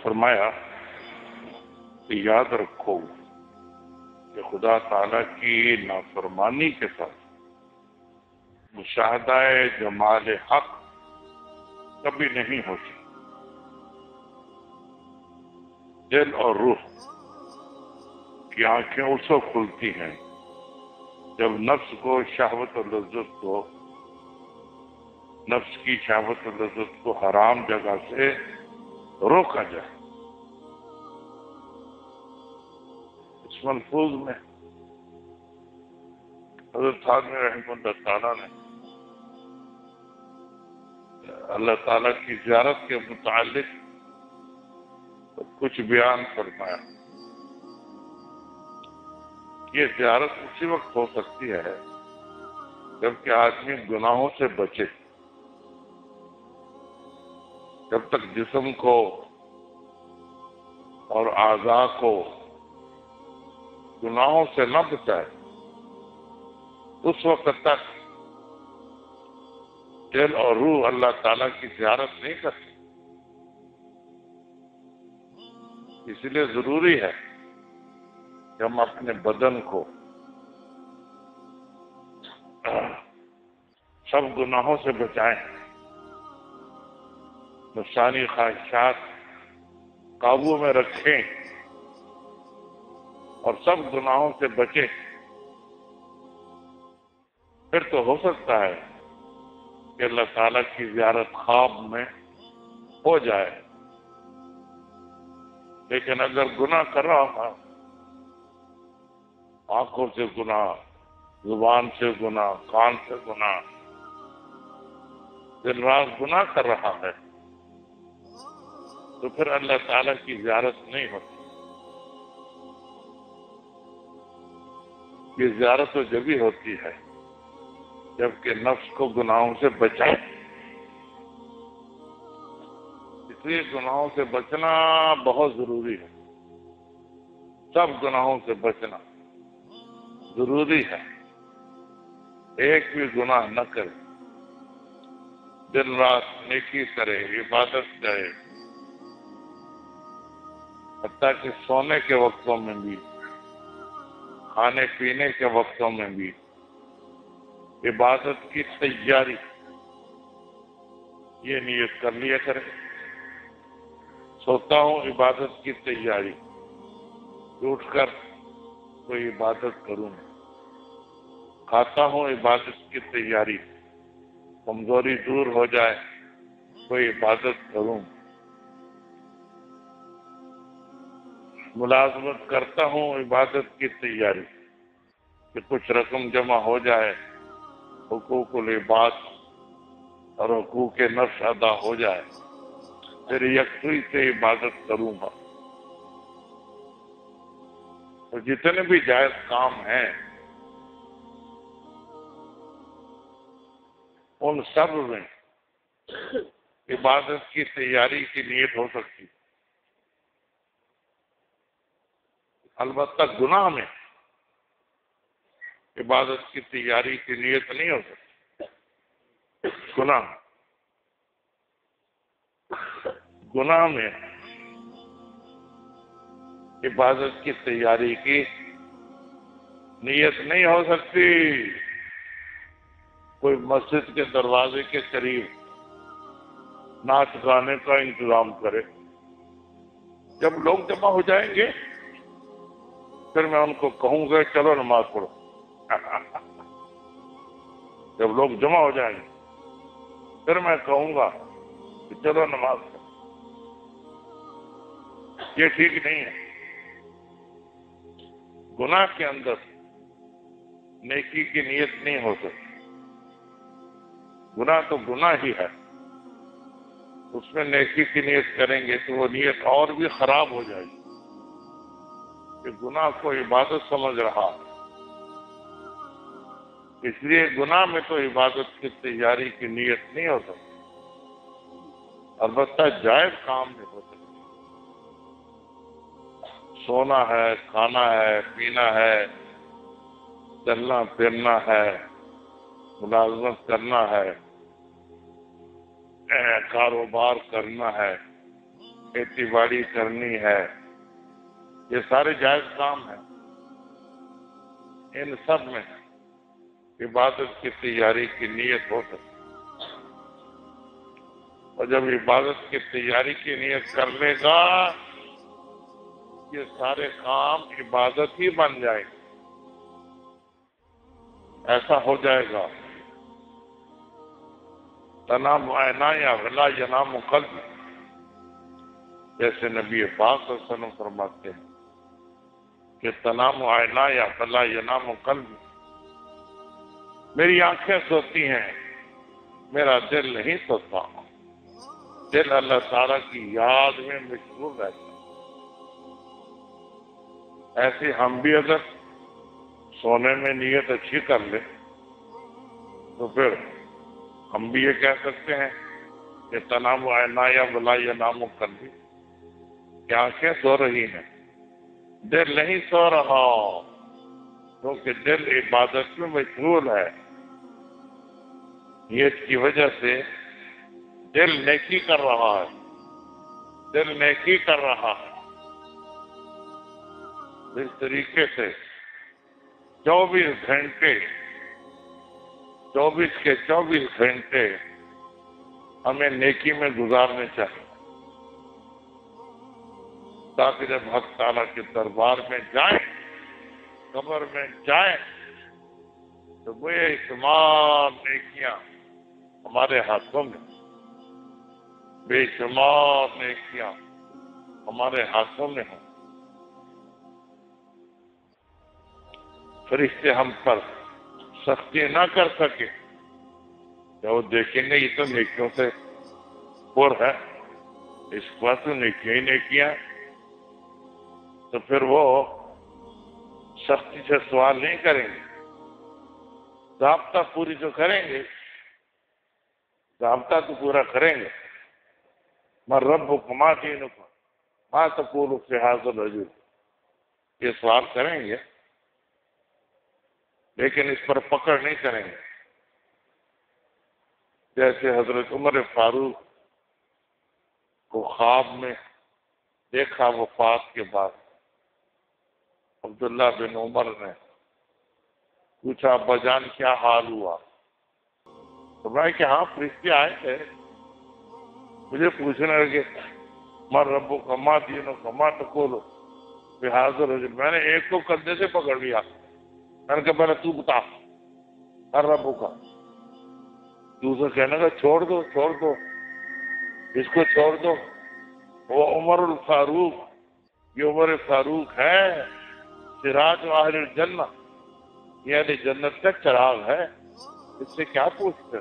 فرمایا کہ یاد رکھو کہ خدا تعالیٰ کی نافرمانی کے ساتھ مشاہدہ جمال حق کبھی نہیں ہو سکتا۔ دل اور روح کی آنکھیں اس وقت کھلتی ہیں جب نفس کو شہوت اور لذت کو، نفس کی شہوت اور لذت کو حرام جگہ سے روکا جائے۔ اس ملفوظ میں حضرت خادم رحمہ اللہ تعالیٰ نے اللہ تعالیٰ کی زیارت کے متعلق کچھ بیان فرمایا۔ یہ زیارت اسی وقت ہو سکتی ہے جبکہ آدمی گناہوں سے بچے۔ جب تک جسم کو اور اعضاء کو گناہوں سے نہ بچائے اس وقت تک دل اور روح اللہ تعالیٰ کی زیارت نہیں کرتی۔ اس لیے ضروری ہے کہ ہم اپنے بدن کو سب گناہوں سے بچائیں، نفسانی خواہشات قابو میں رکھیں اور سب گناہوں سے بچیں۔ پھر تو ہو سکتا ہے کہ اللہ تعالیٰ کی زیارت خواب میں ہو جائے، لیکن اگر گناہ کر رہا تھا، آنکھوں سے گناہ، زبان سے گناہ، کان سے گناہ، دن رات گناہ کر رہا ہے، تو پھر اللہ تعالیٰ کی زیارت نہیں ہوتی۔ یہ زیارت تو جبھی ہوتی ہے جبکہ نفس کو گناہوں سے بچائے۔ اس لیے گناہوں سے بچنا بہت ضروری ہے، سب گناہوں سے بچنا ضروری ہے۔ ایک بھی گناہ نہ کرے، دن رات نیکی کرے، عبادت کرے، حتیٰ کہ سونے کے وقتوں میں بھی، کھانے پینے کے وقتوں میں بھی عبادت کی تیاری یہ نیت کر لیا کرے۔ سوتا ہوں عبادت کی تیاری، اٹھ کر کوئی عبادت کروں، کھاتا ہوں عبادت کی تیاری، کمزوری دور ہو جائے کوئی عبادت کروں، ملازمت کرتا ہوں عبادت کی تیاری کہ کچھ رقم جمع ہو جائے، حقوق العباد اور حقوق نفس ادا ہو جائے، پھر یکسوئی سے عبادت کروں گا۔ تو جتنے بھی جائز کام ہیں ان سب میں عبادت کی تیاری کی نیت ہو سکتی، البتہ گناہ میں عبادت کی تیاری کی نیت نہیں ہو سکتی۔ گناہ میں عبادت کی تیاری کی نیت نہیں ہو سکتی۔ کوئی مسجد کے دروازے کے قریب ناچ گانے کا انتظام کرے، جب لوگ جمع ہو جائیں گے پھر میں ان کو کہوں گا چلو نماز پڑھو۔ جب لوگ جمع ہو جائیں گے پھر میں کہوں گا کہ چلو نماز پڑھو۔ یہ ٹھیک نہیں ہے۔ گناہ کے اندر نیکی کی نیت نہیں ہو سکتی۔ گناہ تو گناہ ہی ہے، اس میں نیکی کی نیت کریں گے تو وہ نیت اور بھی خراب ہو جائے گی کہ گناہ کو عبادت سمجھ رہا۔ اس لیے گناہ میں تو عبادت کی تیاری کی نیت نہیں ہو سکتی، البتہ جائز کام میں ہو سکتی۔ سونا ہے، کھانا ہے، پینا ہے، چلنا پھرنا ہے، ملازمت کرنا ہے، کاروبار کرنا ہے، کھیتی باڑی کرنی ہے، یہ سارے جائز کام ہیں، ان سب میں عبادت کی تیاری کی نیت ہو سکتی، اور جب عبادت کی تیاری کی نیت کر لے گا یہ سارے کام عبادت ہی بن جائیں گے، ایسا ہو جائے گا۔ تنام عینایا ولا ینام قلبی، جیسے نبی پاک صلی اللہ علیہ وسلم فرماتے ہیں کہ تنام عینایا ولا ینام قلبی، میری آنکھیں سوتی ہیں میرا دل نہیں سوتا، دل اللہ تعالیٰ کی یاد میں مشغول رہتا ہے۔ ایسے ہم بھی اگر سونے میں نیت اچھی کر لیں تو پھر ہم بھی یہ کہہ سکتے ہیں کہ تنام عینایا ولا ینام قلبی، کہ آنکھیں سو رہی ہیں دل نہیں سو رہا، کیونکہ دل عبادت میں مشغول ہے۔ نیت کی وجہ سے دل نیکی کر رہا ہے، دل نیکی کر رہا ہے۔ اس طریقے سے 24 گھنٹے 24 کے 24 گھنٹے ہمیں نیکی میں گزارنے چاہیے، تاکہ جب حق تعالیٰ کے دربار میں جائیں، قبر میں جائیں، تو وہ شمار نیکیاں ہمارے ہاتھوں میں، بے شمار نیکیاں ہمارے ہاتھوں میں ہوں۔ فرشتے ہم پر سختی نہ کر سکے، جب وہ دیکھیں گے یہ تو نیکیوں سے پر ہے، اس کے بعد تو نیکیاں ہی نیکیاں، تو پھر وہ سختی سے سوال نہیں کریں گے، ضابطہ پوری تو کریں گے، ضابطہ تو پورا کریں گے۔ من ربک ما دینک ما تقول فی ھذا الرجل، یہ سوال کریں گے لیکن اس پر پکڑ نہیں کریں گے۔ جیسے حضرت عمر فاروق کو خواب میں دیکھا وفات کے بعد، عبداللہ بن عمر نے پوچھا ابا جان کیا حال ہوا؟ تو میں کہ ہاں فرشتے آئے تھے مجھے پوچھنے لگے من ربک ما دینک ما تقول فی ھذا الرجل، میں نے ایک کو کندھے سے پکڑ لیا، میں نے کہا پہلے تو بتا من ربک، دوسرا کہنے کا چھوڑ دو اس کو چھوڑ دو، وہ عمر الفاروق، یہ عمر فاروق ہے سراج اہل الجنہ، یہ اہل جنت کا چراغ ہے، اس سے کیا پوچھتے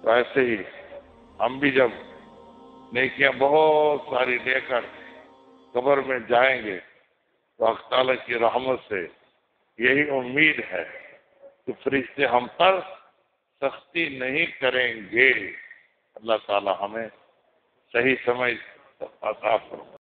تو ایسے ہی ہم بھی جب نیکیاں بہت ساری لے کر قبر میں جائیں گے تو حق تعالیٰ کی رحمت سے یہی امید ہے کہ فرشتے ہم پر سختی نہیں کریں گے۔ اللہ تعالیٰ ہمیں صحیح سمجھ عطا فرمائے۔